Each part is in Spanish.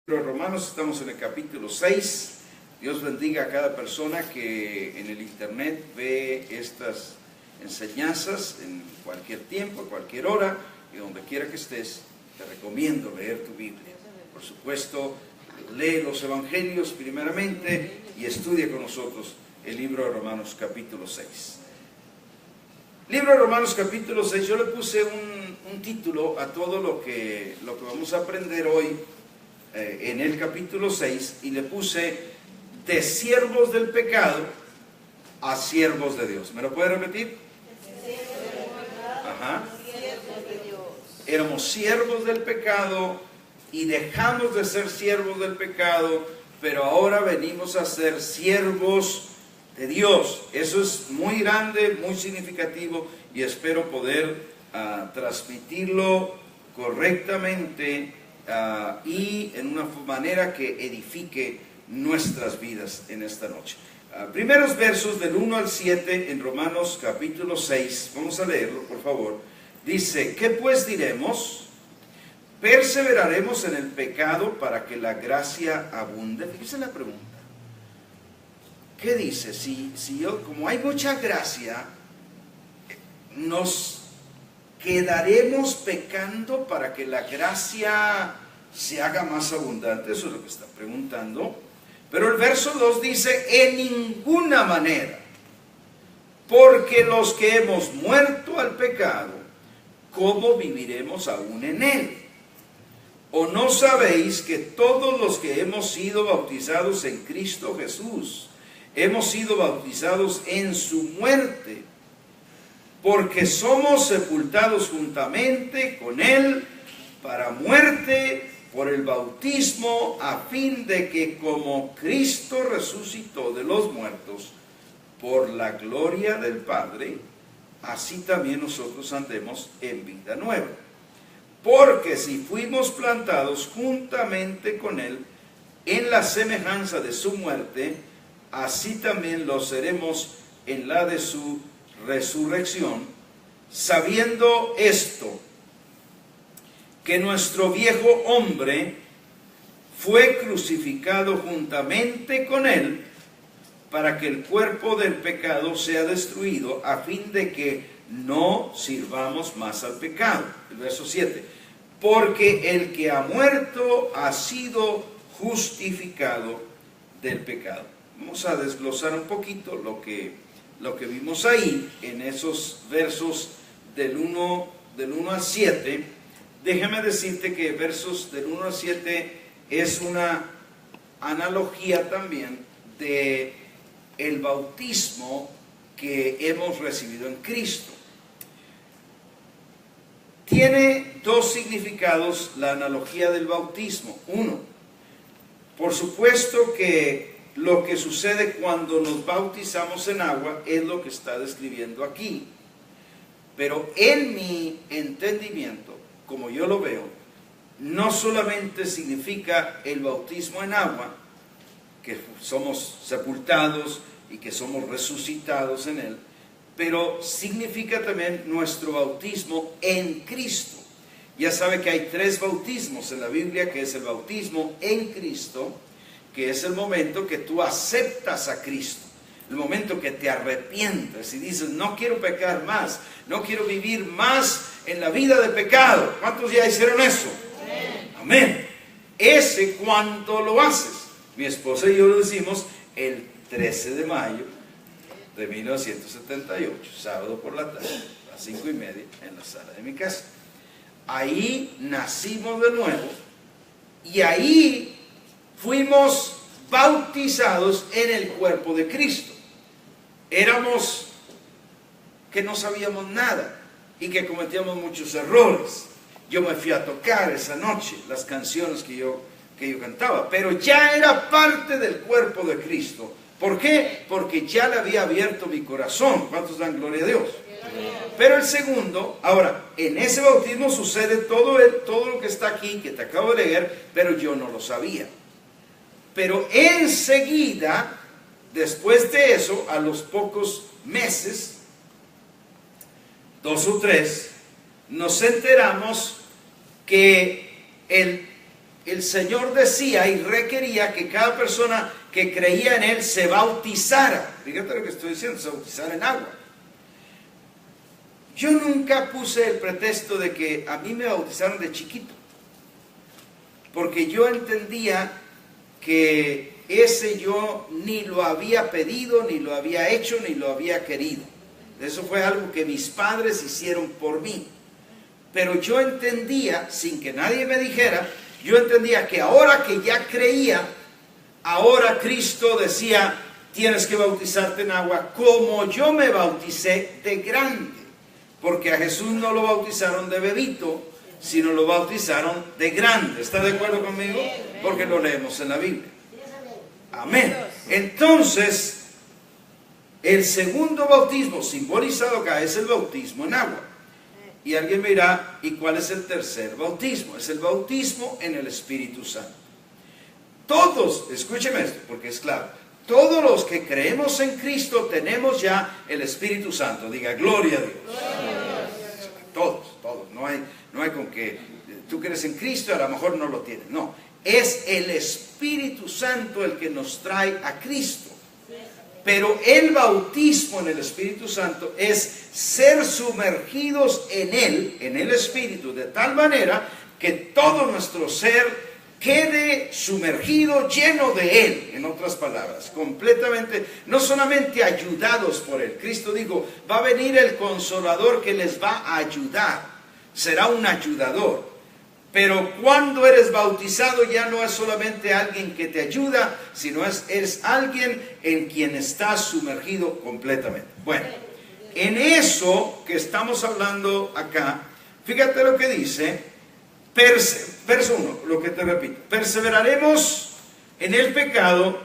Romanos, estamos en el capítulo 6. Dios bendiga a cada persona que en el internet ve estas enseñanzas en cualquier tiempo, a cualquier hora, y donde quiera que estés. Te recomiendo leer tu Biblia. Por supuesto, lee los evangelios primeramente y estudia con nosotros el libro de Romanos capítulo 6. Libro de Romanos capítulo 6, yo le puse un título a todo lo que vamos a aprender hoy en el capítulo 6, y le puse de siervos del pecado a siervos de Dios. ¿Me lo puede repetir? Ajá. Éramos siervos del pecado y dejamos de ser siervos del pecado, pero ahora venimos a ser siervos de Dios. Eso es muy grande, muy significativo, y espero poder transmitirlo correctamente y en una manera que edifique nuestras vidas en esta noche. Primeros versos del 1 al 7 en Romanos capítulo 6, vamos a leerlo por favor. Dice: ¿qué pues diremos? ¿Perseveraremos en el pecado para que la gracia abunde? Fíjese la pregunta. ¿Qué dice? Si yo, como hay mucha gracia, nos ¿quedaremos pecando para que la gracia se haga más abundante? Eso es lo que está preguntando. Pero el verso 2 dice: en ninguna manera, porque los que hemos muerto al pecado, ¿cómo viviremos aún en él? ¿O no sabéis que todos los que hemos sido bautizados en Cristo Jesús, hemos sido bautizados en su muerte? Porque somos sepultados juntamente con Él para muerte por el bautismo, a fin de que como Cristo resucitó de los muertos por la gloria del Padre, así también nosotros andemos en vida nueva. Porque si fuimos plantados juntamente con Él en la semejanza de su muerte, así también lo seremos en la de su resurrección, sabiendo esto, que nuestro viejo hombre fue crucificado juntamente con él, para que el cuerpo del pecado sea destruido, a fin de que no sirvamos más al pecado. El verso 7: porque el que ha muerto ha sido justificado del pecado. Vamos a desglosar un poquito lo que vimos ahí en esos versos del 1 al 7. Déjame decirte que versos del 1 al 7 es una analogía también de el bautismo que hemos recibido en Cristo. Tiene dos significados la analogía del bautismo. Uno, por supuesto que lo que sucede cuando nos bautizamos en agua es lo que está describiendo aquí. Pero en mi entendimiento, como yo lo veo, no solamente significa el bautismo en agua, que somos sepultados y que somos resucitados en Él, pero significa también nuestro bautismo en Cristo. Ya sabe que hay tres bautismos en la Biblia, que es el bautismo en Cristo, que es el momento que tú aceptas a Cristo, el momento que te arrepientes y dices: no quiero pecar más, no quiero vivir más en la vida de pecado. ¿Cuántos ya hicieron eso? Amén. Ese, cuando lo haces, mi esposa y yo lo decimos el 13 de mayo de 1978, sábado por la tarde, a las 5:30, en la sala de mi casa. Ahí nacimos de nuevo y ahí fuimos bautizados en el cuerpo de Cristo. Éramos que no sabíamos nada y que cometíamos muchos errores. Yo me fui a tocar esa noche las canciones que yo cantaba, pero ya era parte del cuerpo de Cristo. ¿Por qué? Porque ya le había abierto mi corazón. ¿Cuántos dan gloria a Dios? Pero el segundo, ahora, en ese bautismo sucede todo lo que está aquí, que te acabo de leer, pero yo no lo sabía. Pero enseguida, después de eso, a los pocos meses, 2 o 3, nos enteramos que el el Señor decía y requería que cada persona que creía en Él se bautizara. Fíjate lo que estoy diciendo, se bautizara en agua. Yo nunca puse el pretexto de que a mí me bautizaron de chiquito, porque yo entendía que ese yo ni lo había pedido, ni lo había hecho, ni lo había querido. Eso fue algo que mis padres hicieron por mí. Pero yo entendía, sin que nadie me dijera, yo entendía que ahora que ya creía, ahora Cristo decía, tienes que bautizarte en agua, como yo me bauticé de grande. Porque a Jesús no lo bautizaron de bebito, sino lo bautizaron de grande. ¿Está de acuerdo conmigo? Porque lo leemos en la Biblia. Amén. Entonces, el segundo bautismo simbolizado acá es el bautismo en agua. Y alguien me dirá, ¿y cuál es el tercer bautismo? Es el bautismo en el Espíritu Santo. Todos, escúcheme esto, porque es claro, todos los que creemos en Cristo tenemos ya el Espíritu Santo. Diga, gloria a Dios. Todos, no hay con que tú crees en Cristo y a lo mejor no lo tienes. No, es el Espíritu Santo el que nos trae a Cristo. Pero el bautismo en el Espíritu Santo es ser sumergidos en Él, en el Espíritu, de tal manera que todo nuestro ser quede sumergido, lleno de Él, en otras palabras, completamente, no solamente ayudados por Él. Cristo dijo, va a venir el Consolador que les va a ayudar, será un ayudador. Pero cuando eres bautizado ya no es solamente alguien que te ayuda, sino eres alguien en quien estás sumergido completamente. Bueno, en eso que estamos hablando acá, fíjate lo que dice, verso 1, lo que te repito, perseveraremos en el pecado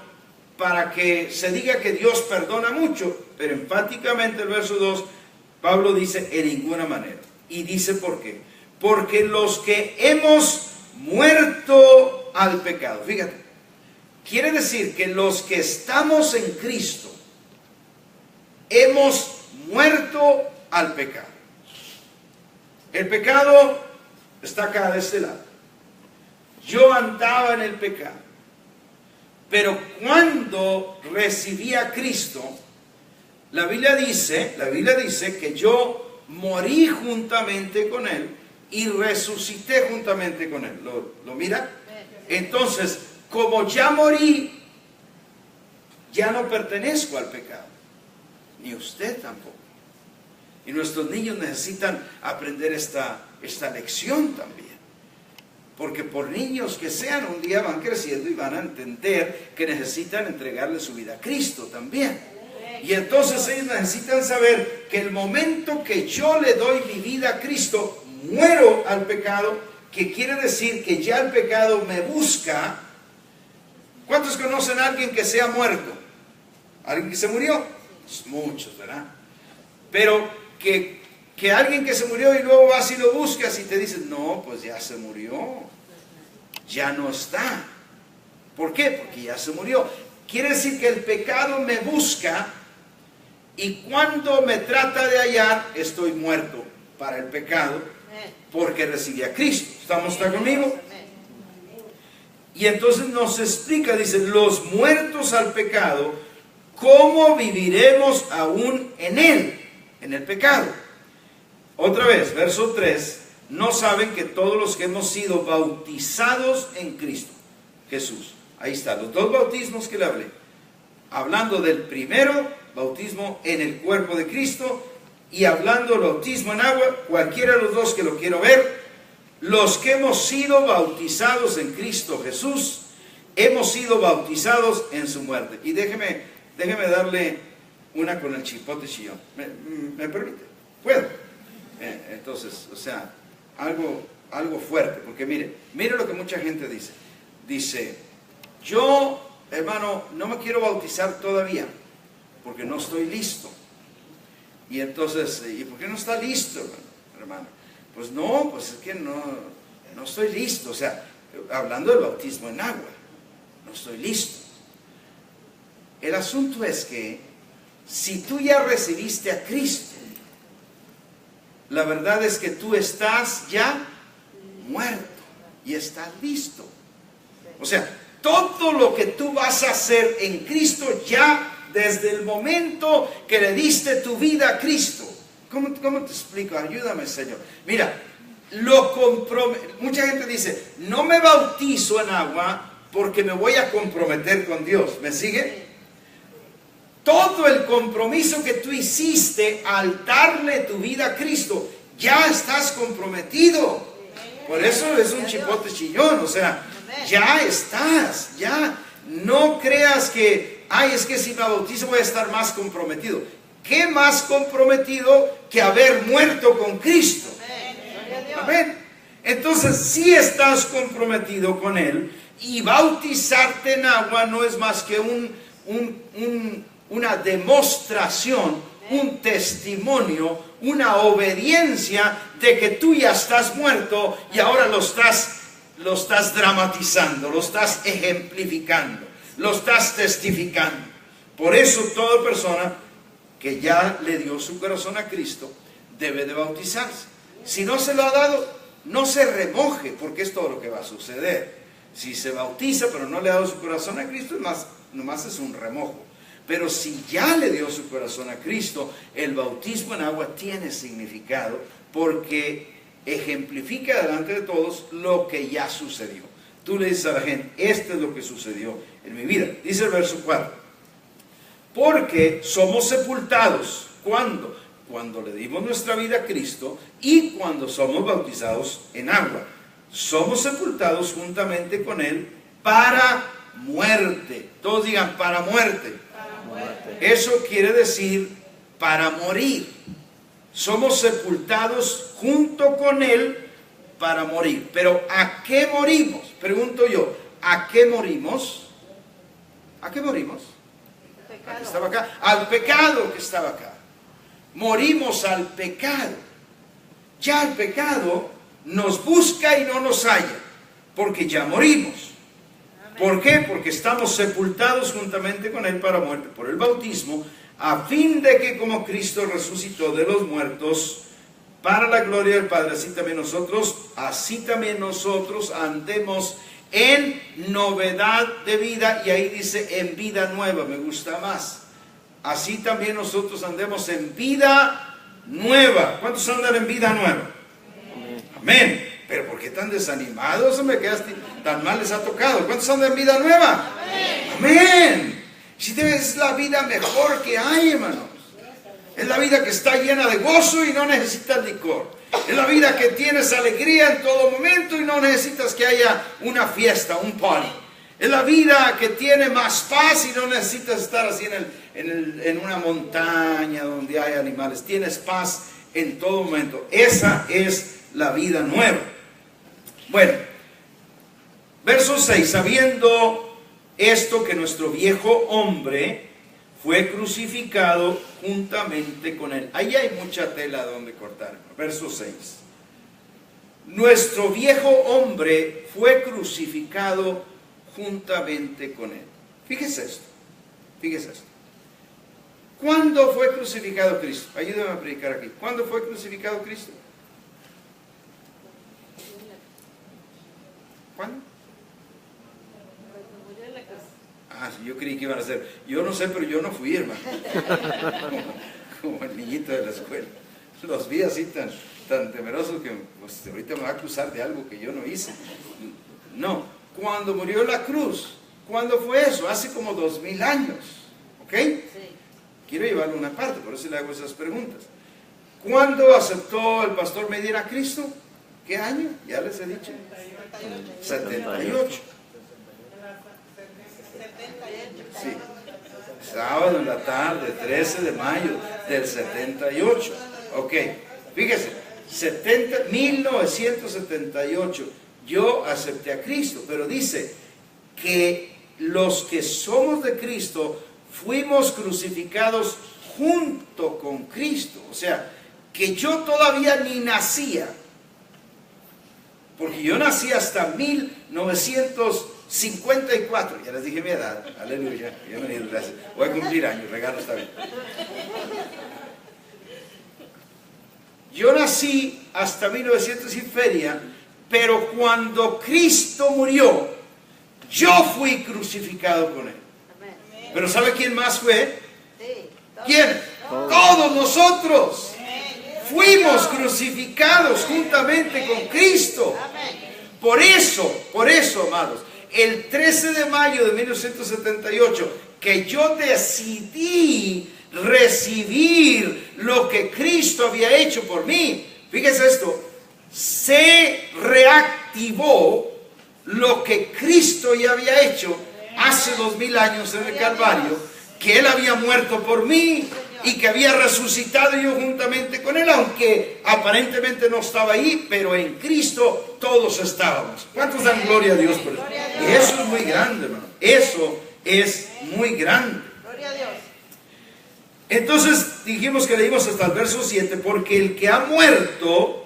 para que se diga que Dios perdona mucho, pero enfáticamente el verso 2, Pablo dice en ninguna manera. Y dice por qué. Porque los que hemos muerto al pecado, fíjate, quiere decir que los que estamos en Cristo, hemos muerto al pecado. El pecado está acá de este lado. Yo andaba en el pecado, pero cuando recibí a Cristo, la Biblia dice que yo morí juntamente con Él y resucité juntamente con Él. ¿Lo mira? Entonces, como ya morí, ya no pertenezco al pecado, ni usted tampoco. Y nuestros niños necesitan aprender esta lección también. Porque por niños que sean, un día van creciendo y van a entender que necesitan entregarle su vida a Cristo también. Y entonces ellos necesitan saber que el momento que yo le doy mi vida a Cristo, muero al pecado, que quiere decir que ya el pecado me busca. ¿Cuántos conocen a alguien que se ha muerto? ¿Alguien que se murió? Pues muchos, ¿verdad? Pero que alguien que se murió y luego vas y lo buscas y te dicen, no, pues ya se murió, ya no está. ¿Por qué? Porque ya se murió. Quiere decir que el pecado me busca y cuando me trata de hallar, estoy muerto para el pecado porque recibí a Cristo. ¿Está conmigo? Y entonces nos explica, dice, los muertos al pecado, ¿cómo viviremos aún en él? En el pecado. Otra vez, verso 3, no saben que todos los que hemos sido bautizados en Cristo Jesús. Ahí está, los dos bautismos que le hablé. Hablando del primero, bautismo en el cuerpo de Cristo, y hablando del bautismo en agua, cualquiera de los dos que lo quiero ver, los que hemos sido bautizados en Cristo Jesús, hemos sido bautizados en su muerte. Y déjeme darle una con el chipote chillón. ¿Me permite? ¿Puedo? Entonces, o sea, algo fuerte, porque mire lo que mucha gente dice. Dice, yo, hermano, no me quiero bautizar todavía, porque no estoy listo. Y entonces, ¿y por qué no está listo, hermano? Pues no, pues es que no estoy listo. O sea, hablando del bautismo en agua, no estoy listo. El asunto es que, si tú ya recibiste a Cristo, la verdad es que tú estás ya muerto y estás listo O sea, todo lo que tú vas a hacer en Cristo ya desde el momento que le diste tu vida a Cristo. ¿Cómo te explico? Ayúdame, Señor. Mira, mucha gente dice, no me bautizo en agua porque me voy a comprometer con Dios. ¿Me sigue? Todo el compromiso que tú hiciste al darle tu vida a Cristo, ya estás comprometido. Por eso es un chipote chillón, o sea, ya estás, ya. No creas que, es que si me bautizo voy a estar más comprometido. ¿Qué más comprometido que haber muerto con Cristo? Amén. Entonces, si estás comprometido con Él, y bautizarte en agua no es más que una demostración, un testimonio, una obediencia de que tú ya estás muerto y ahora lo estás dramatizando, lo estás ejemplificando, lo estás testificando. Por eso toda persona que ya le dio su corazón a Cristo debe de bautizarse. Si no se lo ha dado, no se remoje, porque es todo lo que va a suceder. Si se bautiza pero no le ha dado su corazón a Cristo, nomás es un remojo. Pero si ya le dio su corazón a Cristo, el bautismo en agua tiene significado porque ejemplifica delante de todos lo que ya sucedió. Tú le dices a la gente, esto es lo que sucedió en mi vida. Dice el verso 4. Porque somos sepultados. ¿Cuándo? Cuando le dimos nuestra vida a Cristo y cuando somos bautizados en agua. Somos sepultados juntamente con Él para muerte. Todos digan, para muerte. Para muerte. Eso quiere decir para morir. Somos sepultados junto con Él para morir. Pero ¿a qué morimos? Pregunto yo, ¿a qué morimos? ¿A qué morimos? ¿A qué estaba acá? Al pecado que estaba acá. Morimos al pecado. Ya el pecado nos busca y no nos halla, porque ya morimos. ¿Por qué? Porque estamos sepultados juntamente con Él para muerte por el bautismo, a fin de que como Cristo resucitó de los muertos para la gloria del Padre, así también nosotros andemos en novedad de vida. Y ahí dice en vida nueva, me gusta más. Así también nosotros andemos en vida nueva. ¿Cuántos andan en vida nueva? Amén. Pero ¿por qué tan desanimados? Me quedaste tan mal, les ha tocado. ¿Cuántos andan en vida nueva? Amén. Amén. Si es la vida mejor que hay, hermanos. Es la vida que está llena de gozo y no necesitas licor. Es la vida que tienes alegría en todo momento y no necesitas que haya una fiesta, un party. Es la vida que tiene más paz y no necesitas estar así en una montaña donde hay animales. Tienes paz en todo momento. Esa es la vida nueva. Bueno, verso 6. Sabiendo esto, que nuestro viejo hombre fue crucificado juntamente con Él. Ahí hay mucha tela donde cortar. Verso 6. Nuestro viejo hombre fue crucificado juntamente con Él. Fíjese esto. Fíjese esto. ¿Cuándo fue crucificado Cristo? Ayúdame a predicar aquí. ¿Cuándo fue crucificado Cristo? ¿Cuándo? Sí, yo creí que iban a ser. Yo no sé, pero yo no fui, hermano. Como el niñito de la escuela. Los vi así tan temerosos que pues, ahorita me va a acusar de algo que yo no hice. No. Cuando murió en la cruz. ¿Cuándo fue eso? Hace como 2000 años. ¿Ok? Sí. Quiero llevarle una parte, por eso le hago esas preguntas. ¿Cuándo aceptó el pastor Medina a Cristo? ¿Qué año? Ya les he dicho. 78. Sí. Sábado en la tarde, 13 de mayo del 78. Ok. Fíjese, 1978 yo acepté a Cristo, pero dice que los que somos de Cristo fuimos crucificados junto con Cristo. O sea, que yo todavía ni nacía, porque yo nací hasta 1954. Ya les dije mi edad. Aleluya. Bienvenido, gracias. Voy a cumplir años, regalo está bien. Yo nací hasta 1900 y feria, pero cuando Cristo murió, Yo fui crucificado con Él. Pero ¿sabe quién más fue? ¿Quién? Todos nosotros fuimos crucificados juntamente con Cristo. Por eso, amados, el 13 de mayo de 1978, que yo decidí recibir lo que Cristo había hecho por mí. Fíjese esto, se reactivó lo que Cristo ya había hecho hace 2000 años en el Calvario, que Él había muerto por mí y que había resucitado yo juntamente con Él, aunque aparentemente no estaba ahí, pero en Cristo todos estábamos. ¿Cuántos dan gloria a Dios por eso? Y eso es muy grande, hermano. Eso es muy grande. Entonces dijimos que leímos hasta el verso 7, porque el que ha muerto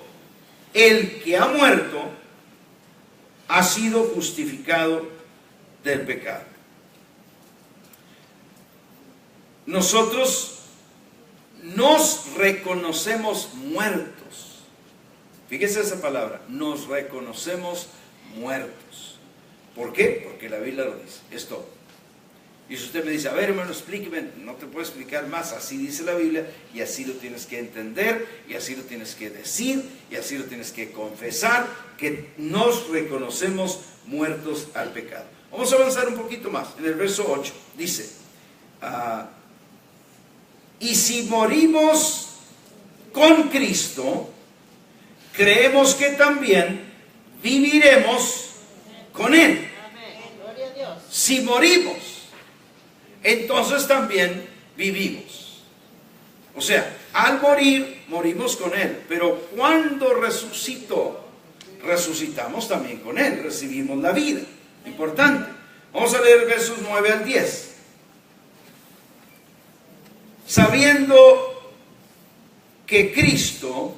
ha sido justificado del pecado. Nosotros nos reconocemos muertos. Fíjese esa palabra, nos reconocemos muertos. ¿Por qué? Porque la Biblia lo dice, es todo. Y si usted me dice, a ver, hermano, explíqueme, no te puedo explicar más, así dice la Biblia, y así lo tienes que entender, y así lo tienes que decir, y así lo tienes que confesar, que nos reconocemos muertos al pecado. Vamos a avanzar un poquito más. En el verso 8 dice, y si morimos con Cristo, creemos que también viviremos con Él. Si morimos, entonces también vivimos. O sea, al morir, morimos con Él. Pero cuando resucitó, resucitamos también con Él. Recibimos la vida. Importante. Vamos a leer versos 9 al 10. Sabiendo que Cristo,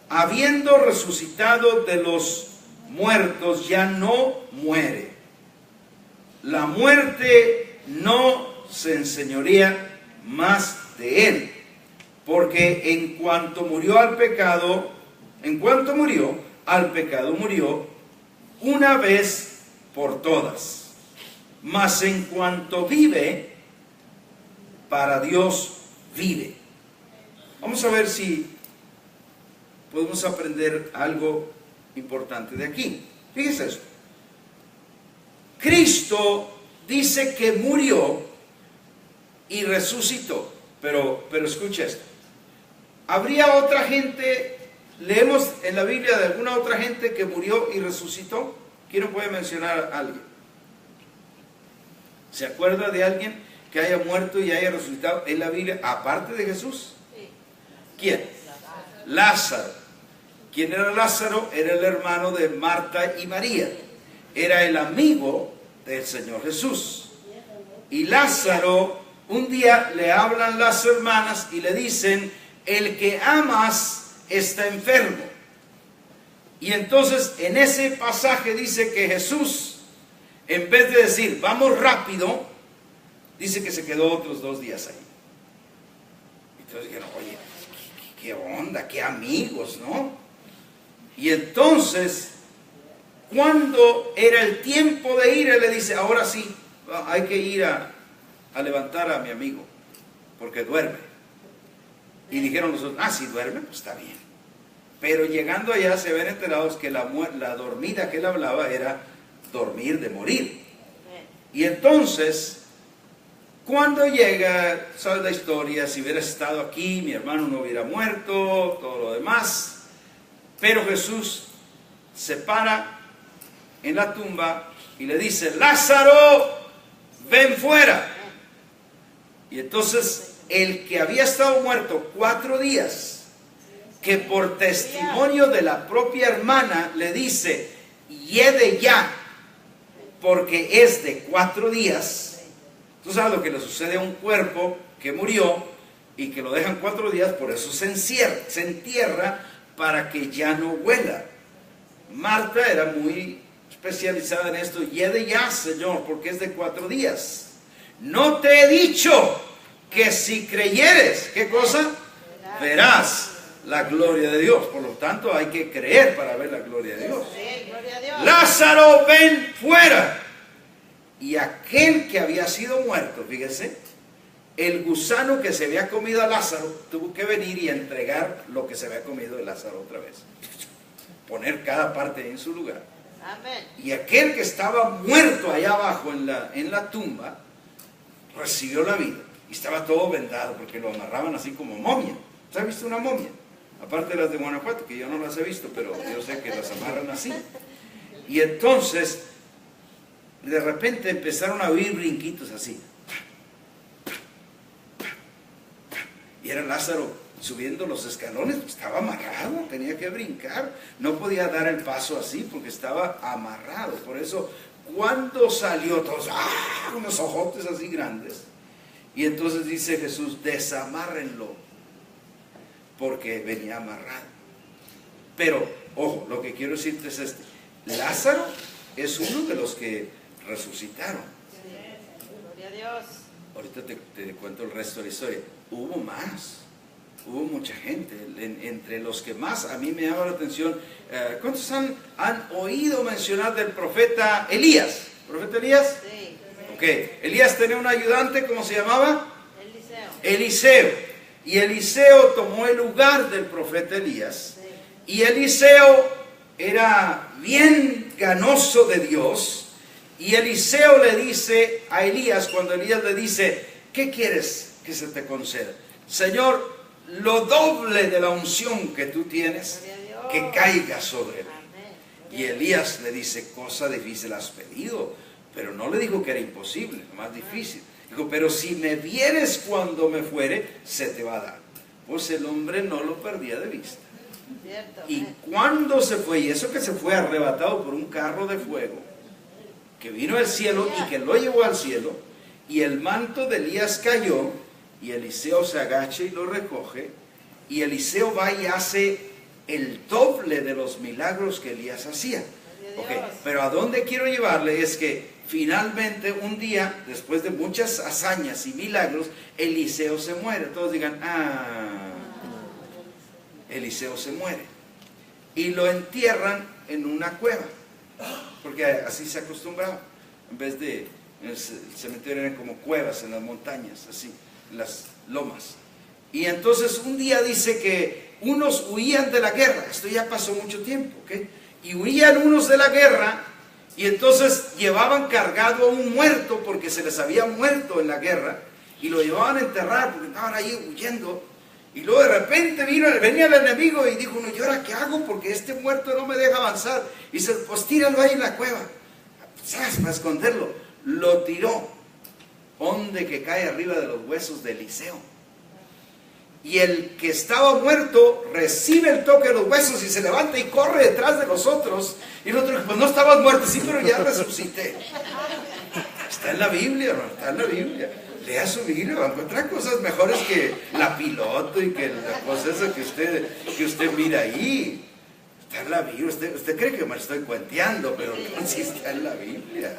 habiendo resucitado de los muertos, ya no muere. La muerte no se enseñorea más de Él, porque en cuanto murió, al pecado murió una vez por todas. Mas en cuanto vive, para Dios vive. Vamos a ver si podemos aprender algo importante de aquí. Fíjese esto. Cristo dice que murió y resucitó. Pero escuche esto. ¿Habría otra gente, leemos en la Biblia de alguna otra gente que murió y resucitó? ¿Quién puede mencionar a alguien? ¿Se acuerda de alguien que haya muerto y haya resucitado en la Biblia, aparte de Jesús? ¿Quién? Lázaro. ¿Quién era Lázaro? Era el hermano de Marta y María. Era el amigo del Señor Jesús. Y Lázaro, un día le hablan las hermanas y le dicen, el que amas está enfermo. Y entonces en ese pasaje dice que Jesús, en vez de decir, vamos rápido, dice que se quedó otros 2 días ahí. Entonces dijeron, oye, qué onda, qué amigos, ¿no? Y entonces, cuando era el tiempo de ir, él le dice, ahora sí, hay que ir a levantar a mi amigo, porque duerme. Y dijeron nosotros, si duerme, pues está bien. Pero llegando allá se ven enterados que la dormida que él hablaba era dormir de morir. Y entonces, cuando llega, ¿sabes la historia? Si hubieras estado aquí, mi hermano no hubiera muerto, todo lo demás. Pero Jesús se para en la tumba y le dice, Lázaro, ven fuera. Y entonces el que había estado muerto 4 días, que por testimonio de la propia hermana le dice, yede ya, porque es de 4 días. Tú sabes lo que le sucede a un cuerpo que murió y que lo dejan 4 días, por eso se entierra para que ya no huela. Marta era muy especializada en esto. Yede ya, Señor, porque es de 4 días. No te he dicho que si creyeres, ¿qué cosa? Verás la gloria de Dios. Por lo tanto, hay que creer para ver la gloria de Dios. Lázaro, ven fuera. Y aquel que había sido muerto, fíjese, el gusano que se había comido a Lázaro tuvo que venir y entregar lo que se había comido de Lázaro otra vez. Poner cada parte en su lugar. Amén. Y aquel que estaba muerto allá abajo en la tumba, recibió la vida. Y estaba todo vendado porque lo amarraban así como momia. ¿Usted ha visto una momia? Aparte de las de Guanajuato, que yo no las he visto, pero yo sé que las amarran así. Y entonces, de repente empezaron a oír brinquitos así. Y era Lázaro subiendo los escalones, estaba amarrado, tenía que brincar. No podía dar el paso así porque estaba amarrado. Por eso, cuando salió, todos, unos ojotes así grandes. Y entonces dice Jesús, desamárrenlo, porque venía amarrado. Pero, ojo, lo que quiero decirte es este. Lázaro es uno de los que resucitaron. Gloria a Dios. Ahorita te cuento el resto de la historia. Hubo más, hubo mucha gente. Entre los que más a mí me llama la atención, ¿cuántos han oído mencionar del profeta Elías? ¿Profeta Elías? Sí. Ok, Elías tenía un ayudante, ¿cómo se llamaba? Eliseo. Eliseo. Y Eliseo tomó el lugar del profeta Elías. Sí. Y Eliseo era bien ganoso de Dios. Y Eliseo le dice a Elías, cuando Elías le dice, ¿qué quieres que se te conceda? Señor, lo doble de la unción que tú tienes, que caiga sobre mí. Amén. Y Elías le dice, cosa difícil has pedido, pero no le dijo que era imposible, lo más difícil. Dijo, pero si me vieres cuando me fuere, se te va a dar. Pues el hombre no lo perdía de vista. Cierto. Y Amén. cuando se fue, y eso que se fue arrebatado por un carro de fuego, que vino del cielo y que lo llevó al cielo, y el manto de Elías cayó, y Eliseo se agacha y lo recoge, y Eliseo va y hace el doble de los milagros que Elías hacía. Okay, pero a dónde quiero llevarle es que finalmente un día, después de muchas hazañas y milagros, Eliseo se muere. Todos digan, Eliseo se muere. Y lo entierran en una cueva, porque así se acostumbraba. En vez de, en el cementerio eran como cuevas en las montañas, así, en las lomas. Y entonces un día dice que unos huían de la guerra. Esto ya pasó mucho tiempo, ¿ok? Y huían unos de la guerra, y entonces llevaban cargado a un muerto, porque se les había muerto en la guerra, y lo llevaban a enterrar, porque estaban ahí huyendo. Y luego de repente venía el enemigo y dijo, no, ¿y ahora qué hago? Porque este muerto no me deja avanzar. Y dice, pues tíralo ahí en la cueva, ¿sabes? Para esconderlo. Lo tiró, donde que cae arriba de los huesos de Eliseo. Y el que estaba muerto recibe el toque de los huesos y se levanta y corre detrás de los otros. Y el otro dice, pues no estabas muerto, sí, pero ya resucité. Está en la Biblia, hermano, está en la Biblia. Lea su Biblia, va a encontrar cosas mejores que la piloto y que la cosa esa que usted mira ahí. Está en la Biblia. Usted cree que me estoy cuenteando, pero no, sí está en la Biblia.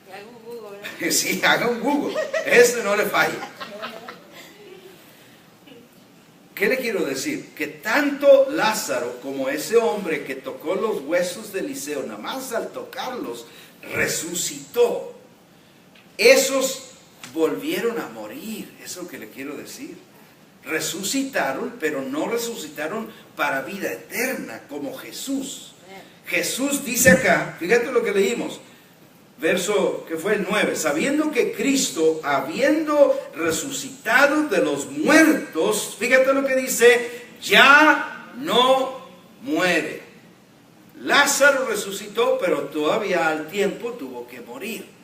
Y hago un Google, ¿no? Sí, haga un Google. Este no le falla. ¿Qué le quiero decir? Que tanto Lázaro como ese hombre que tocó los huesos de Eliseo, nada más al tocarlos, resucitó. Esos volvieron a morir, eso es lo que le quiero decir. Resucitaron, pero no resucitaron para vida eterna, como Jesús. Jesús dice acá, fíjate lo que leímos, verso que fue el 9, sabiendo que Cristo, habiendo resucitado de los muertos, fíjate lo que dice, ya no muere. Lázaro resucitó, pero todavía al tiempo tuvo que morir.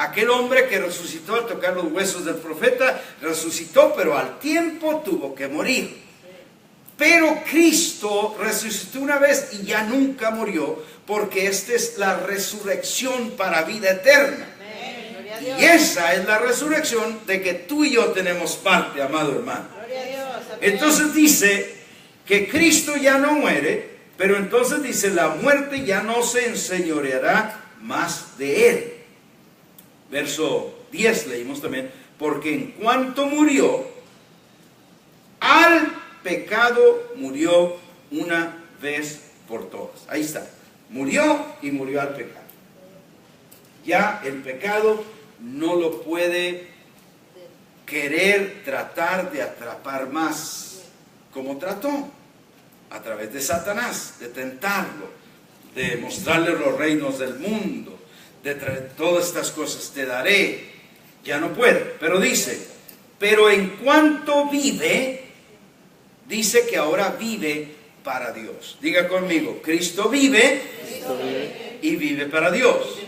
Aquel hombre que resucitó al tocar los huesos del profeta, resucitó, pero al tiempo tuvo que morir. Pero Cristo resucitó una vez y ya nunca murió, porque esta es la resurrección para vida eterna. Amén. Gloria a Y Dios. esa es la resurrección de que tú y yo tenemos parte, amado hermano. Gloria a Dios. Amén. Entonces dice que Cristo ya no muere, pero entonces dice la muerte ya no se enseñoreará más de él. Verso 10 leímos también, porque en cuanto murió, al pecado murió una vez por todas. Ahí está, murió y murió al pecado. Ya el pecado no lo puede querer tratar de atrapar más, como trató, a través de Satanás, de tentarlo, de mostrarle los reinos del mundo, de traer todas estas cosas, te daré, ya no puede, pero dice, pero en cuanto vive, dice que ahora vive para Dios. Diga conmigo, Cristo vive, y vive para Dios.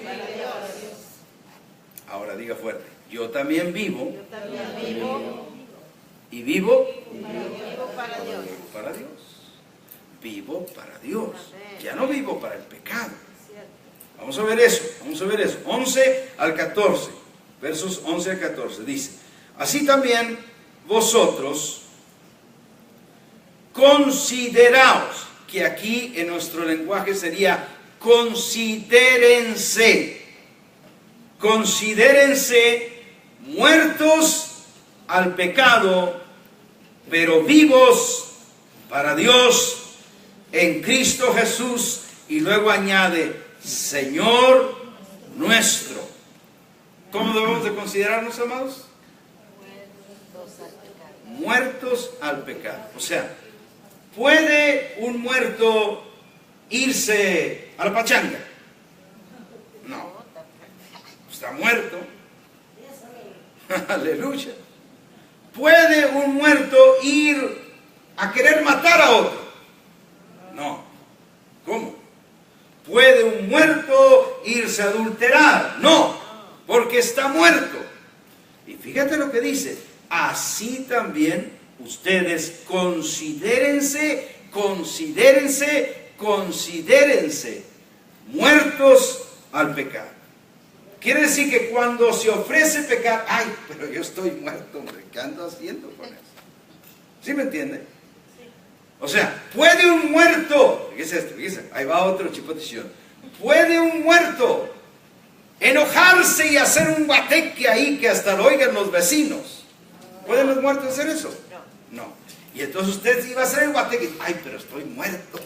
Ahora diga fuerte, yo también vivo, y vivo para Dios. Vivo para Dios. Ya no vivo para el pecado. Vamos a ver eso, 11 al 14, versos 11 al 14, dice, así también vosotros consideraos, que aquí en nuestro lenguaje sería considérense muertos al pecado, pero vivos para Dios en Cristo Jesús, y luego añade, Señor nuestro. ¿Cómo debemos de considerarnos, amados? Muertos al pecado. O sea, ¿puede un muerto irse a la pachanga? No. Está muerto. Aleluya. ¿Puede un muerto ir a querer matar a otro? No. ¿Cómo? ¿Puede un muerto irse a adulterar? No, porque está muerto. Y fíjate lo que dice, así también ustedes considérense muertos al pecado. Quiere decir que cuando se ofrece pecar, ay, pero yo estoy muerto, hombre, ¿qué ando haciendo con eso? ¿Sí me entiende? O sea, ¿puede un muerto, fíjese esto, fíjese, ahí va otro chipotición, ¿puede un muerto enojarse y hacer un guateque ahí que hasta lo oigan los vecinos? ¿Pueden los muertos hacer eso? No. Y entonces usted iba a hacer el guateque, ay, pero estoy muerto.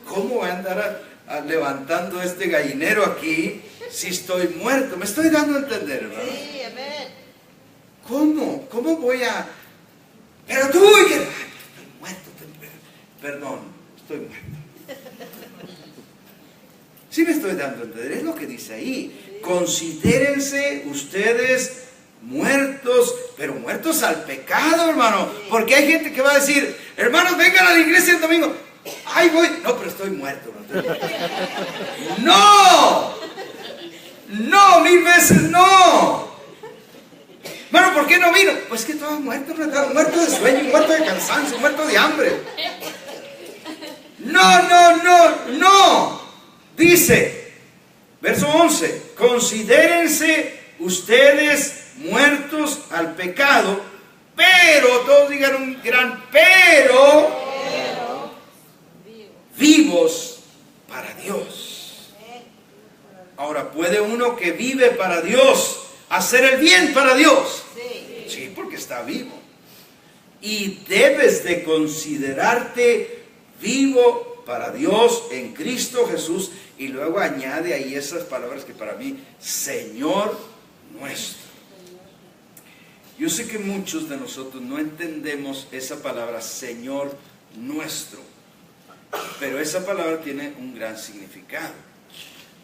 ¿Cómo voy a andar levantando este gallinero aquí si estoy muerto? Me estoy dando a entender, ¿verdad? Sí, amén. ¿Cómo voy a...? Pero tú, ay, estoy muerto, perdón, estoy muerto. Sí me estoy dando a entender, es lo que dice ahí. Considérense ustedes muertos, pero muertos al pecado, hermano. Porque hay gente que va a decir, hermanos, vengan a la iglesia el domingo. Ay, voy. No, pero estoy muerto. No, no, 1000 veces no. Bueno, ¿por qué no vino? Pues que estaba muerto, muerto de sueño, muerto de cansancio, muerto de hambre. No. Dice, verso 11, considérense ustedes muertos al pecado, pero, todos digan un gran pero, vivos para Dios. Ahora, ¿puede uno que vive para Dios hacer el bien para Dios? Sí, porque está vivo. Y debes de considerarte vivo para Dios en Cristo Jesús. Y luego añade ahí esas palabras que para mí, Señor nuestro. Yo sé que muchos de nosotros no entendemos esa palabra, Señor nuestro. Pero esa palabra tiene un gran significado.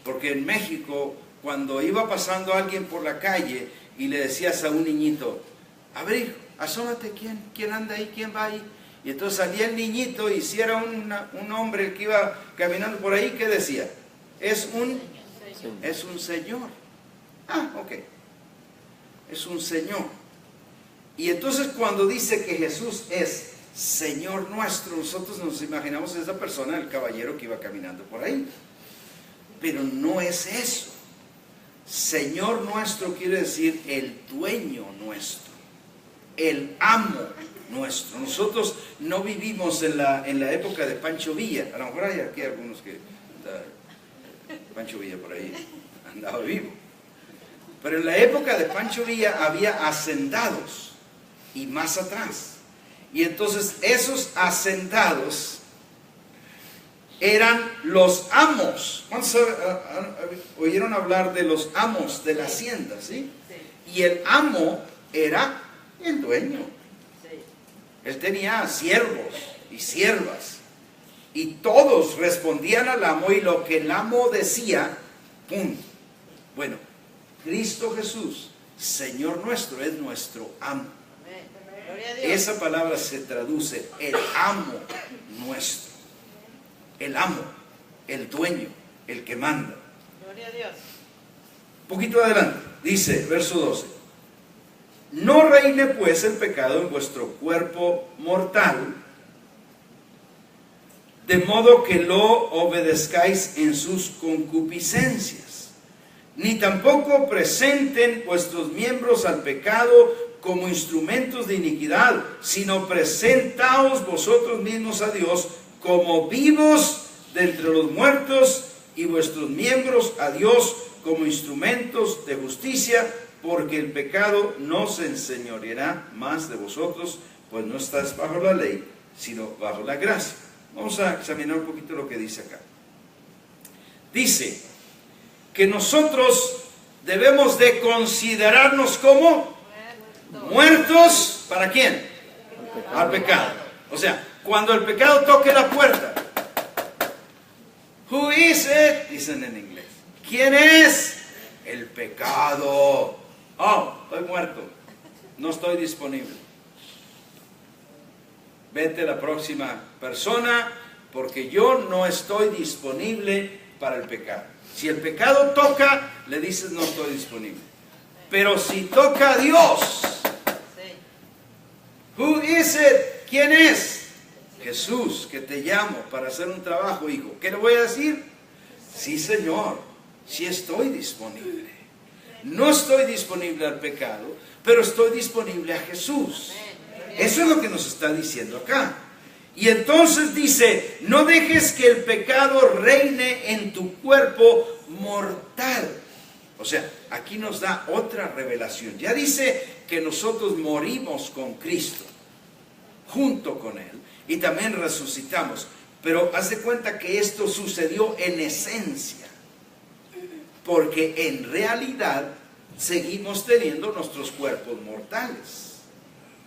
Porque en México, cuando iba pasando alguien por la calle y le decías a un niñito, a ver, hijo, asómate, ¿quién anda ahí? ¿Quién va ahí? Y entonces salía el niñito, y si era un hombre el que iba caminando por ahí, ¿qué decía? Es un señor. Ah, ok. Es un señor. Y entonces cuando dice que Jesús es Señor nuestro, nosotros nos imaginamos a esa persona, el caballero que iba caminando por ahí. Pero no es eso. Señor nuestro quiere decir el dueño nuestro, el amo nuestro. Nosotros no vivimos en la época de Pancho Villa. A lo mejor hay aquí algunos que Pancho Villa por ahí andaba vivo. Pero en la época de Pancho Villa había hacendados, y más atrás. Y entonces esos hacendados eran los amos. ¿Cuántos oyeron hablar de los amos de la hacienda? ¿Sí? Sí. Y el amo era el dueño. Sí. Él tenía siervos y siervas. Y todos respondían al amo y lo que el amo decía, ¡pum! Bueno, Cristo Jesús, Señor nuestro, es nuestro amo. Amén. Gloria a Dios. Esa palabra se traduce, el amo nuestro. El amo, el dueño, el que manda. Gloria a Dios. Un poquito adelante, dice, verso 12. No reine pues el pecado en vuestro cuerpo mortal, de modo que lo obedezcáis en sus concupiscencias, ni tampoco presenten vuestros miembros al pecado como instrumentos de iniquidad, sino presentaos vosotros mismos a Dios como vivos de entre los muertos y vuestros miembros a Dios como instrumentos de justicia, porque el pecado no se enseñoreará más de vosotros, pues no estáis bajo la ley, sino bajo la gracia. Vamos a examinar un poquito lo que dice acá. Dice que nosotros debemos de considerarnos como muertos. ¿Para quién? Al pecado. O sea, cuando el pecado toque la puerta, who is it? Dicen en inglés. ¿Quién es? El pecado. Oh, estoy muerto. No estoy disponible. Vete a la próxima persona, porque yo no estoy disponible para el pecado. Si el pecado toca, le dices no estoy disponible. Pero si toca a Dios, who is it? ¿Quién es? Jesús, que te llamo para hacer un trabajo, hijo. ¿Qué le voy a decir? Sí, Señor, sí estoy disponible. No estoy disponible al pecado, pero estoy disponible a Jesús. Eso es lo que nos está diciendo acá. Y entonces dice, no dejes que el pecado reine en tu cuerpo mortal. O sea, aquí nos da otra revelación. Ya dice que nosotros morimos con Cristo, junto con Él, y también resucitamos. Pero haz de cuenta que esto sucedió en esencia, porque en realidad seguimos teniendo nuestros cuerpos mortales.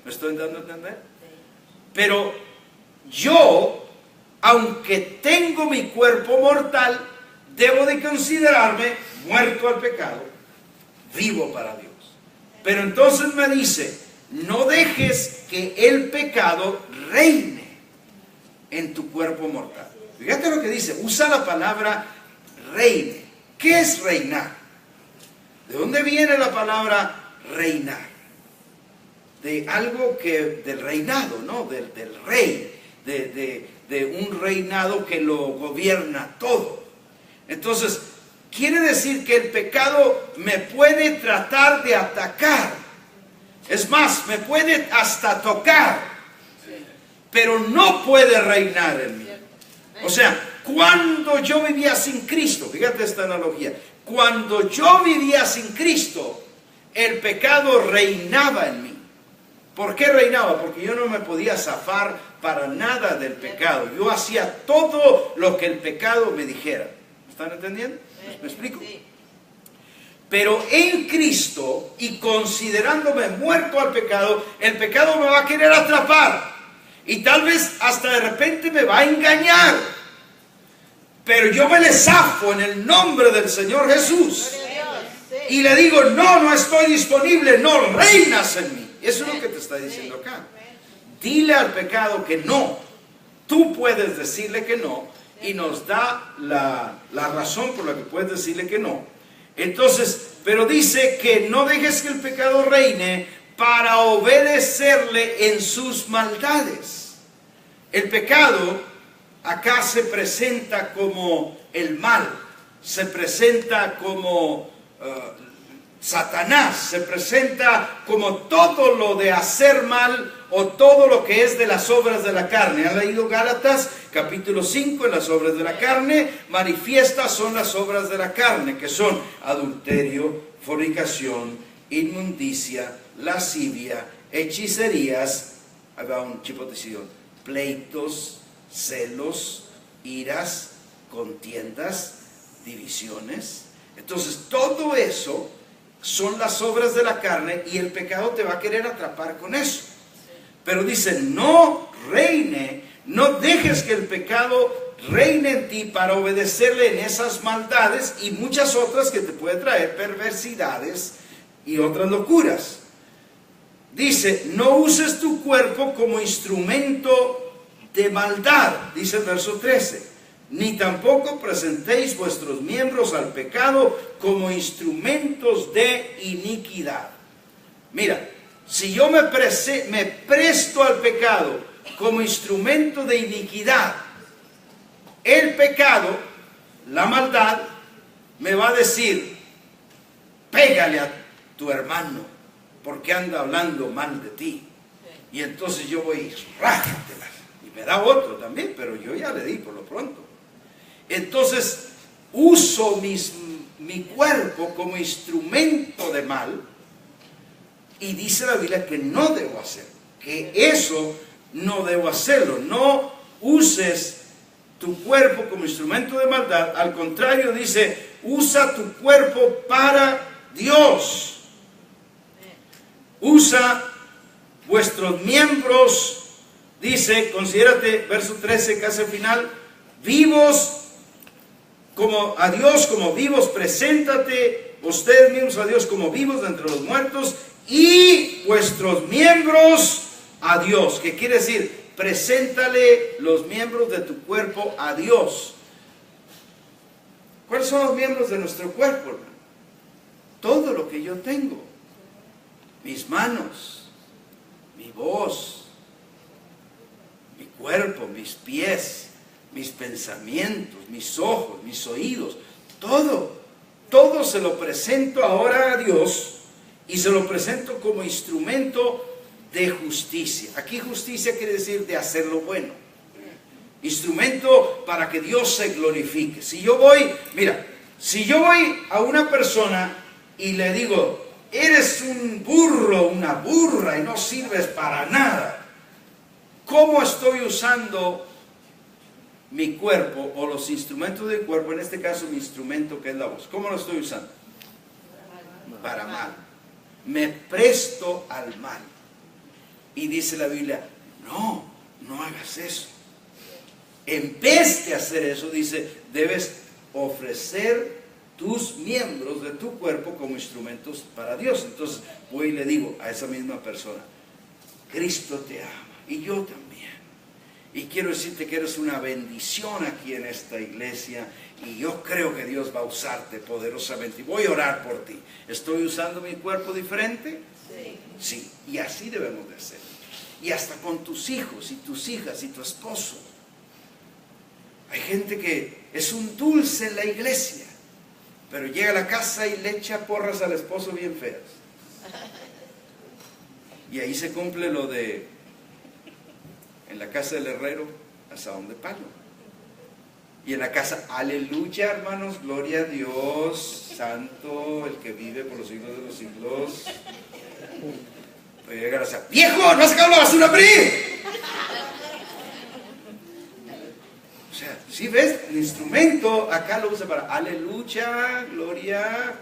¿Me estoy dando a entender? Pero yo, aunque tengo mi cuerpo mortal, debo de considerarme muerto al pecado, vivo para Dios. Pero entonces me dice, no dejes que el pecado reine en tu cuerpo mortal. Fíjate lo que dice, usa la palabra reine. ¿Qué es reinar? ¿De dónde viene la palabra reinar? De algo que, del reinado, ¿no? Del rey, de un reinado que lo gobierna todo. Entonces, quiere decir que el pecado me puede tratar de atacar. Es más, me puede hasta tocar, pero no puede reinar en mí. O sea, cuando yo vivía sin Cristo, fíjate esta analogía, cuando yo vivía sin Cristo, el pecado reinaba en mí. ¿Por qué reinaba? Porque yo no me podía zafar para nada del pecado. Yo hacía todo lo que el pecado me dijera. ¿Me están entendiendo? ¿Me explico? Pero en Cristo, y considerándome muerto al pecado, el pecado me va a querer atrapar. Y tal vez hasta de repente me va a engañar. Pero yo me le zafo en el nombre del Señor Jesús. Y le digo, no, no estoy disponible, no reinas en mí. Eso es lo que te está diciendo acá. Dile al pecado que no. Tú puedes decirle que no. Y nos da la razón por la que puedes decirle que no. Entonces, pero dice que no dejes que el pecado reine para obedecerle en sus maldades. El pecado acá se presenta como el mal. Se presenta como Satanás, se presenta como todo lo de hacer mal o todo lo que es de las obras de la carne. ¿Han leído Gálatas capítulo 5? En las obras de la carne manifiestas son las obras de la carne, que son adulterio, fornicación, inmundicia, lascivia, hechicerías, ahí va un chipotecillo, pleitos, celos, iras, contiendas, divisiones. Entonces todo eso son las obras de la carne y el pecado te va a querer atrapar con eso. Pero dice, no reine, no dejes que el pecado reine en ti para obedecerle en esas maldades y muchas otras que te pueden traer perversidades y otras locuras. Dice, no uses tu cuerpo como instrumento de maldad, dice el verso 13. Ni tampoco presentéis vuestros miembros al pecado como instrumentos de iniquidad. Mira, si yo me presto al pecado como instrumento de iniquidad, el pecado, la maldad, me va a decir, pégale a tu hermano, porque anda hablando mal de ti. Y entonces yo voy, rájatela. Y me da otro también, pero yo ya le di por lo pronto. Entonces, uso mi cuerpo como instrumento de mal, y dice la Biblia que no debo hacerlo, que eso no debo hacerlo. No uses tu cuerpo como instrumento de maldad, al contrario dice, usa tu cuerpo para Dios. Usa vuestros miembros, dice, considérate, verso 13, casi al final, vivos como a Dios, como vivos, preséntate ustedes mismos a Dios como vivos de entre los muertos y vuestros miembros a Dios. ¿Qué quiere decir? Preséntale los miembros de tu cuerpo a Dios. ¿Cuáles son los miembros de nuestro cuerpo, hermano? Todo lo que yo tengo. Mis manos, mi voz, mi cuerpo, mis pies, mis pensamientos, mis ojos, mis oídos, todo se lo presento ahora a Dios y se lo presento como instrumento de justicia. Aquí justicia quiere decir de hacer lo bueno. Instrumento para que Dios se glorifique. Si yo voy a una persona y le digo, eres un burro, una burra y no sirves para nada, ¿cómo estoy usando mi cuerpo o los instrumentos del cuerpo? En este caso mi instrumento, que es la voz, ¿cómo lo estoy usando? Para mal. Me presto al mal. Y dice la Biblia, no hagas eso. En vez de hacer eso, dice, debes ofrecer tus miembros de tu cuerpo como instrumentos para Dios. Entonces voy y le digo a esa misma persona, Cristo te ama y yo también. Y quiero decirte que eres una bendición aquí en esta iglesia y yo creo que Dios va a usarte poderosamente y voy a orar por ti. ¿Estoy usando mi cuerpo diferente? Sí, y así debemos de hacer. Y hasta con tus hijos y tus hijas y tu esposo. Hay gente que es un dulce en la iglesia, pero llega a la casa y le echa porras al esposo bien feas. Y ahí se cumple lo de, en la casa del herrero, asadón de palo. Y en la casa, aleluya, hermanos, gloria a Dios, santo, el que vive por los siglos de los siglos. Voy a llegar a ser, viejo, no has sacado la basura, PRI. O sea, si ves, el instrumento acá lo usa para aleluya, gloria,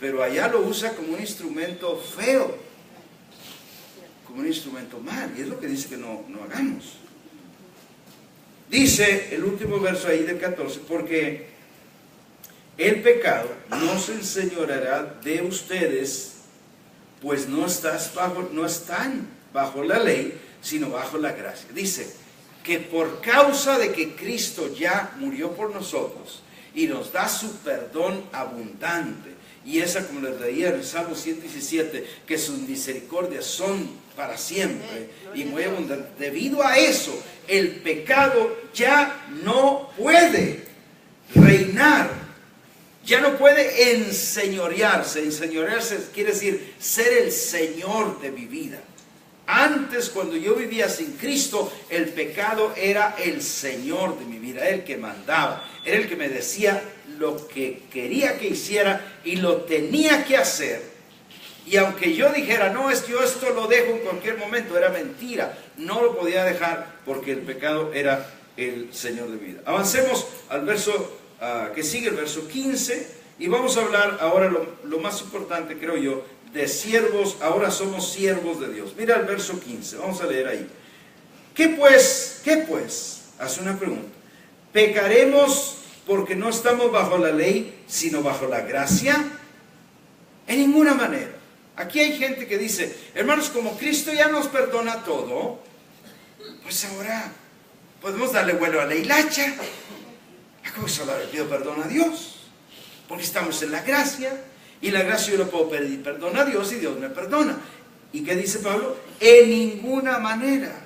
pero allá lo usa como un instrumento feo, como un instrumento mal, y es lo que dice que no hagamos. Dice el último verso ahí del 14, porque el pecado no se enseñoreará de ustedes, pues no están bajo la ley, sino bajo la gracia. Dice que por causa de que Cristo ya murió por nosotros y nos da su perdón abundante, y esa, como les leía en el Salmo 117, que sus misericordias son para siempre y muy abundantes, debido a eso el pecado ya no puede reinar, ya no puede enseñorearse. Enseñorearse quiere decir ser el Señor de mi vida. Antes, cuando yo vivía sin Cristo, el pecado era el Señor de mi vida, era el que mandaba, era el que me decía lo que quería que hiciera y lo tenía que hacer. Y aunque yo dijera, no, yo esto lo dejo en cualquier momento, era mentira, no lo podía dejar porque el pecado era el Señor de mi vida. Avancemos al verso que sigue, el verso 15, y vamos a hablar ahora lo más importante, creo yo, de siervos. Ahora somos siervos de Dios. Mira el verso 15, vamos a leer ahí. ¿Qué pues? ¿Qué pues? Hace una pregunta. ¿Pecaremos porque no estamos bajo la ley, sino bajo la gracia? En ninguna manera. Aquí hay gente que dice, hermanos, como Cristo ya nos perdona todo, pues ahora podemos darle vuelo a la hilacha. ¿Cómo solo le pido perdón a Dios? Porque estamos en la gracia, y la gracia yo le puedo pedir perdón a Dios y Dios me perdona. ¿Y qué dice Pablo? En ninguna manera.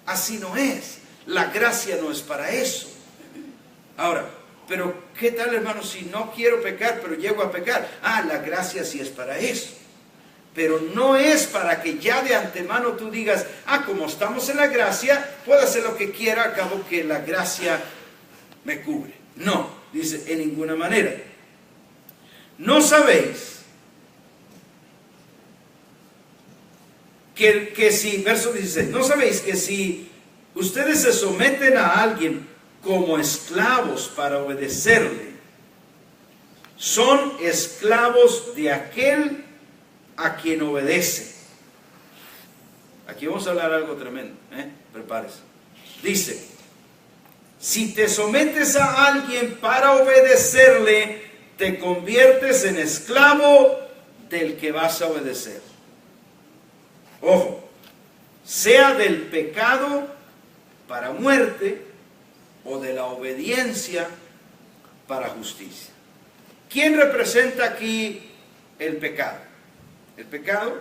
Así no es. La gracia no es para eso. Ahora, pero ¿qué tal, hermano, si no quiero pecar, pero llego a pecar? La gracia sí es para eso. Pero no es para que ya de antemano tú digas, como estamos en la gracia, puedo hacer lo que quiera, a cabo que la gracia me cubre. No, dice, en ninguna manera. ¿No sabéis que si, verso 16, no sabéis que si ustedes se someten a alguien como esclavos para obedecerle, son esclavos de aquel a quien obedece? Aquí vamos a hablar algo tremendo, prepárese. Dice, si te sometes a alguien para obedecerle, te conviertes en esclavo del que vas a obedecer. Ojo, sea del pecado para muerte o de la obediencia para justicia. ¿Quién representa aquí el pecado? ¿El pecado?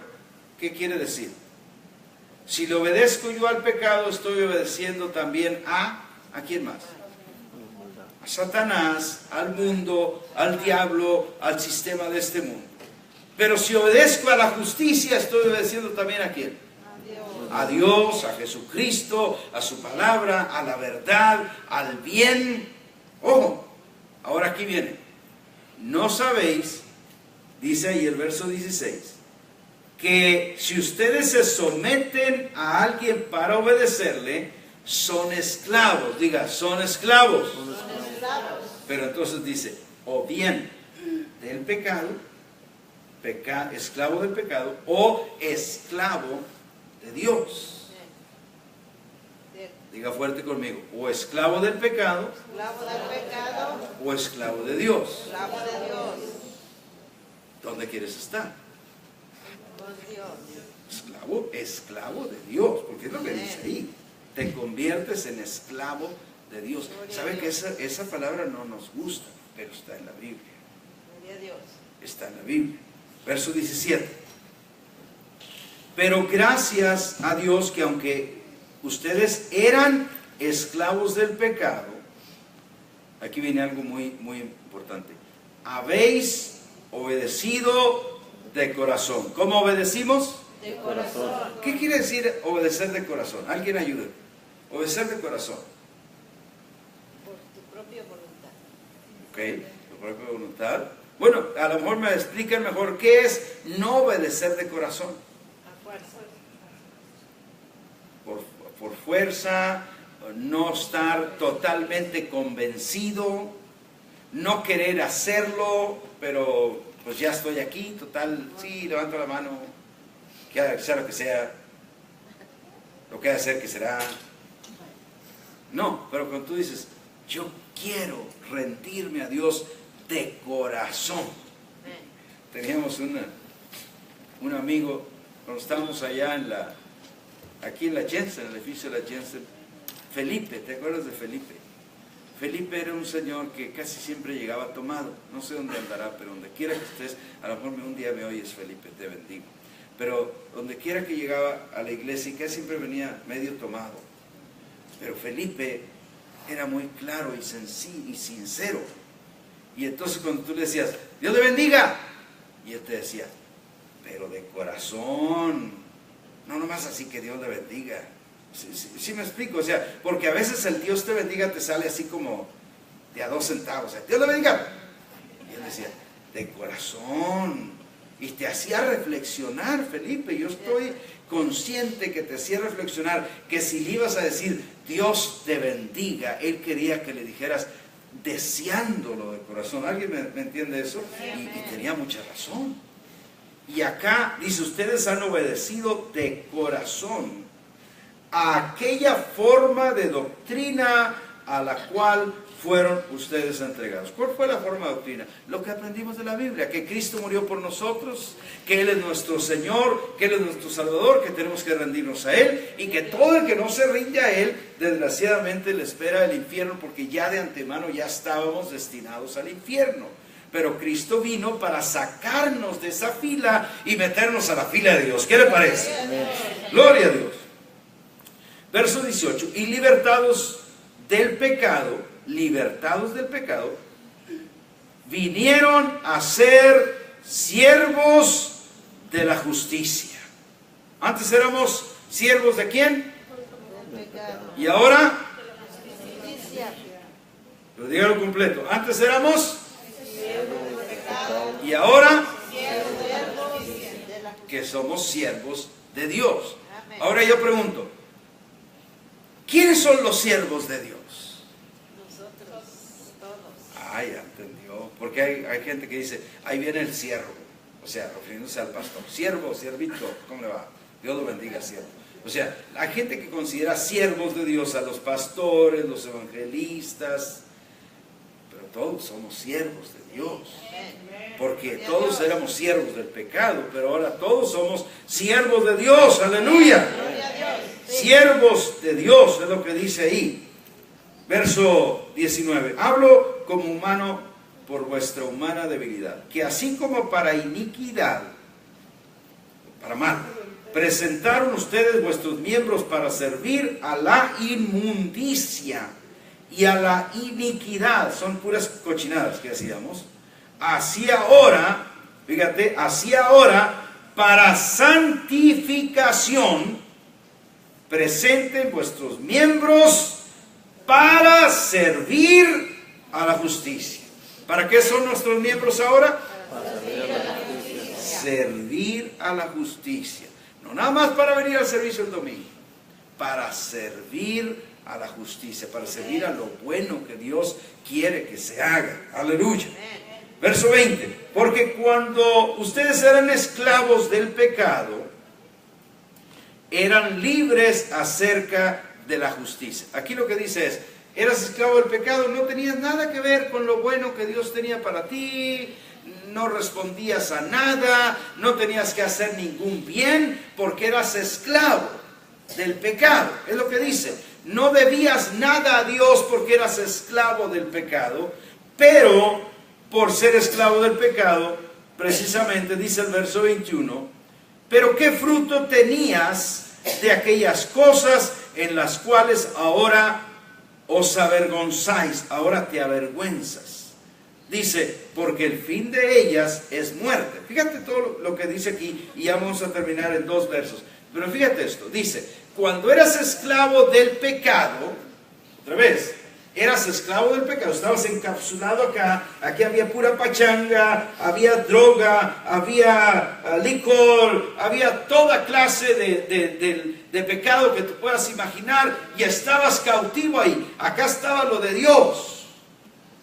¿Qué quiere decir? Si le obedezco yo al pecado, estoy obedeciendo también ¿a quién más? A Satanás, al mundo, al diablo, al sistema de este mundo. Pero si obedezco a la justicia, estoy obedeciendo también ¿a quién? A Dios, a Jesucristo, a su palabra, a la verdad, al bien. Ojo, ahora aquí viene. ¿No sabéis, dice ahí el verso 16, que si ustedes se someten a alguien para obedecerle, son esclavos? Diga, son esclavos. Son esclavos. Pero entonces dice, o bien del pecado, esclavo del pecado, o esclavo de Dios. Diga fuerte conmigo, o esclavo del pecado, o esclavo de Dios. ¿Dónde quieres estar? Esclavo de Dios, porque es lo que dice ahí. Te conviertes en esclavo de Dios. ¿Saben que esa palabra no nos gusta? Pero está en la Biblia. Está en la Biblia. Verso 17. Pero gracias a Dios que aunque ustedes eran esclavos del pecado, aquí viene algo muy, muy importante. Habéis obedecido de corazón. ¿Cómo obedecimos? De corazón. ¿Qué quiere decir obedecer de corazón? ¿Alguien ayude? Obedecer de corazón. Por tu propia voluntad. Ok, tu propia voluntad. Bueno, a lo mejor me explican mejor qué es no obedecer de corazón. A fuerza. Por fuerza, no estar totalmente convencido, no querer hacerlo, pero pues ya estoy aquí, total, sí, levanto la mano, que sea lo que sea, lo que ha de ser que será. No, pero cuando tú dices, yo quiero rendirme a Dios de corazón. Teníamos un amigo, cuando estábamos allá aquí en la Jensen, en el edificio de la Jensen, Felipe, ¿te acuerdas de Felipe? Felipe era un señor que casi siempre llegaba tomado. No sé dónde andará, pero donde quiera que estés, a lo mejor un día me oyes, Felipe, te bendigo. Pero donde quiera que llegaba a la iglesia, y casi siempre venía medio tomado. Pero Felipe era muy claro y sencillo y sincero. Y entonces cuando tú le decías, Dios le bendiga, y él te decía, pero de corazón, no nomás así que Dios le bendiga. Sí me explico, o sea, porque a veces el Dios te bendiga te sale así como de a 2 centavos, o sea, Dios le bendiga. Y él decía, de corazón, Y te hacía reflexionar, Felipe. Yo estoy consciente que te hacía reflexionar, que si le ibas a decir, Dios te bendiga, Él quería que le dijeras, deseándolo de corazón. ¿Alguien me entiende eso? Y tenía mucha razón. Y acá dice, ustedes han obedecido de corazón a aquella forma de doctrina a la cual fueron ustedes entregados. ¿Cuál fue la forma de doctrina? Lo que aprendimos de la Biblia, que Cristo murió por nosotros, que Él es nuestro Señor, que Él es nuestro Salvador, que tenemos que rendirnos a Él, y que todo el que no se rinde a Él, desgraciadamente le espera el infierno, porque ya de antemano ya estábamos destinados al infierno. Pero Cristo vino para sacarnos de esa fila y meternos a la fila de Dios. ¿Qué le parece? Gloria a Dios. Verso 18, y libertados del pecado, vinieron a ser siervos de la justicia. Antes éramos siervos ¿de quién? Del pecado. Y ahora, Justicia. lo dígalo completo, antes éramos Siervos del pecado. y ahora Siervos de la que somos siervos de Dios. Amén. Ahora yo pregunto, ¿quiénes son los siervos de Dios? Nosotros, todos. Ah, ya entendió. Porque hay gente que dice, ahí viene el siervo. O sea, refiriéndose al pastor. Siervo, siervito, ¿cómo le va? Dios lo bendiga, siervo. O sea, hay gente que considera siervos de Dios a los pastores, los evangelistas. Pero todos somos siervos de Dios. Porque todos éramos siervos del pecado, pero ahora todos somos siervos de Dios. ¡Aleluya! Gloria a Dios. Sí. Siervos de Dios, es lo que dice ahí. Verso 19. Hablo como humano por vuestra humana debilidad, que así como para iniquidad, para mal, presentaron ustedes vuestros miembros para servir a la inmundicia y a la iniquidad, son puras cochinadas que hacíamos, así ahora, fíjate, así ahora, para santificación, presenten vuestros miembros para servir a la justicia. ¿Para qué son nuestros miembros ahora? Servir a la justicia. No nada más para venir al servicio el domingo, para servir a la justicia, para servir a lo bueno que Dios quiere que se haga. Aleluya. Verso 20. Porque cuando ustedes eran esclavos del pecado, eran libres acerca de la justicia. Aquí lo que dice es, eras esclavo del pecado, no tenías nada que ver con lo bueno que Dios tenía para ti, no respondías a nada, no tenías que hacer ningún bien, porque eras esclavo del pecado. Es lo que dice, no debías nada a Dios porque eras esclavo del pecado, pero por ser esclavo del pecado, precisamente dice el verso 21, pero ¿qué fruto tenías de aquellas cosas en las cuales ahora os avergonzáis? Ahora te avergüenzas. Dice, porque el fin de ellas es muerte. Fíjate todo lo que dice aquí y ya vamos a terminar en 2 versos. Pero fíjate esto, dice, cuando eras esclavo del pecado, otra vez, eras esclavo del pecado, estabas encapsulado acá, aquí había pura pachanga, había droga, había licor, había toda clase de pecado que te puedas imaginar y estabas cautivo ahí. Acá estaba lo de Dios.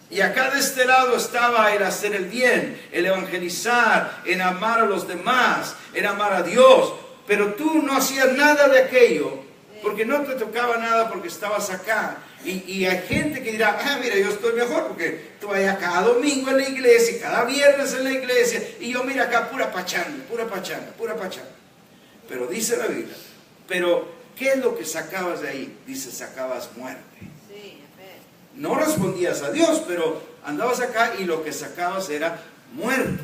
Y acá de este lado estaba el hacer el bien, el evangelizar, en amar a los demás, en amar a Dios. Pero tú no hacías nada de aquello, porque no te tocaba nada porque estabas acá. Y hay gente que dirá, mira, yo estoy mejor porque tú vayas cada domingo en la iglesia, cada viernes en la iglesia, y yo mira acá pura pachanga, pura pachanga, pura pachanga. Pero dice la Biblia, pero ¿qué es lo que sacabas de ahí? Dice, sacabas muerte. Sí, amén. No respondías a Dios, pero andabas acá y lo que sacabas era muerte.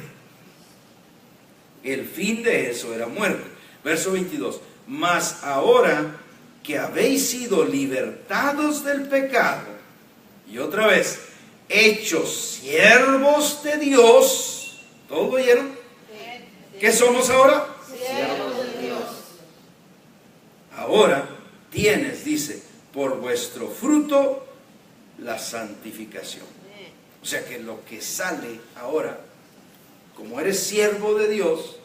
El fin de eso era muerte. Verso 22. Mas ahora que habéis sido libertados del pecado, y otra vez, hechos siervos de Dios, ¿todos oyeron? ¿Qué somos ahora? Siervos de Dios. Ahora tienes, dice, por vuestro fruto la santificación. O sea que lo que sale ahora como eres siervo de Dios,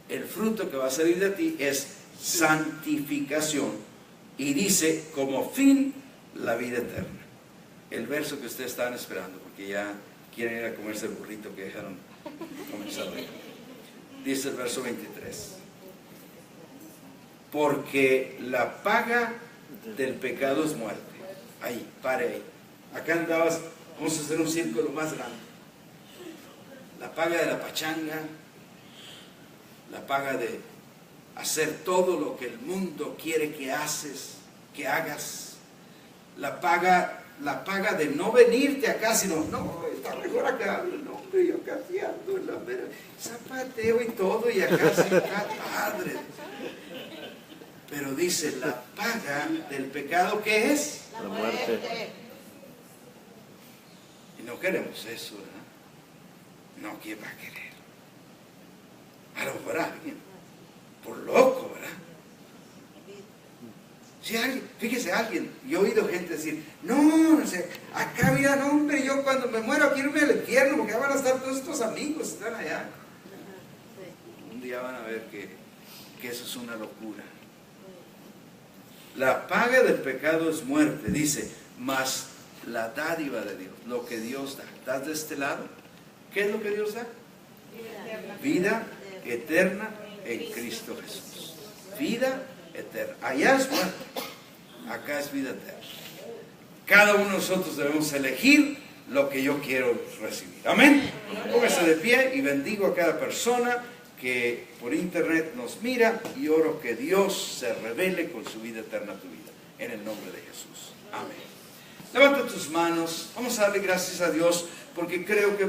el fruto que va a salir de ti es santificación. Y dice, como fin, la vida eterna. El verso que ustedes estaban esperando, porque ya quieren ir a comerse el burrito que dejaron comenzar hoy. Dice el verso 23. Porque la paga del pecado es muerte. Ahí, pare ahí. Acá andabas, vamos a hacer un círculo más grande. La paga de la pachanga, la paga de hacer todo lo que el mundo quiere que hagas, la paga de no venirte acá, sino, no, está mejor acá, no, hombre, yo acá ando en la mera, zapateo y todo, y acá sí está padre. Pero dice, la paga del pecado, ¿qué es? La muerte. Y no queremos eso, ¿verdad? No, ¿quién va a querer? A lo mejor alguien, por loco, ¿verdad? Si alguien, fíjese alguien, yo he oído gente decir, no sé, acá mira, no, hombre, yo cuando me muero quiero irme al infierno porque ya van a estar todos estos amigos, están allá. Un día van a ver que eso es una locura. La paga del pecado es muerte, dice, mas la dádiva de Dios, lo que Dios da. ¿Estás de este lado? ¿Qué es lo que Dios da? Vida eterna en Cristo Jesús. Vida eterna. Allá es muerte, acá es vida eterna. Cada uno de nosotros debemos elegir lo que yo quiero recibir. Amén. Póngase de pie y bendigo a cada persona que por internet nos mira y oro que Dios se revele con su vida eterna a tu vida. En el nombre de Jesús. Amén. Levanta tus manos. Vamos a darle gracias a Dios porque creo que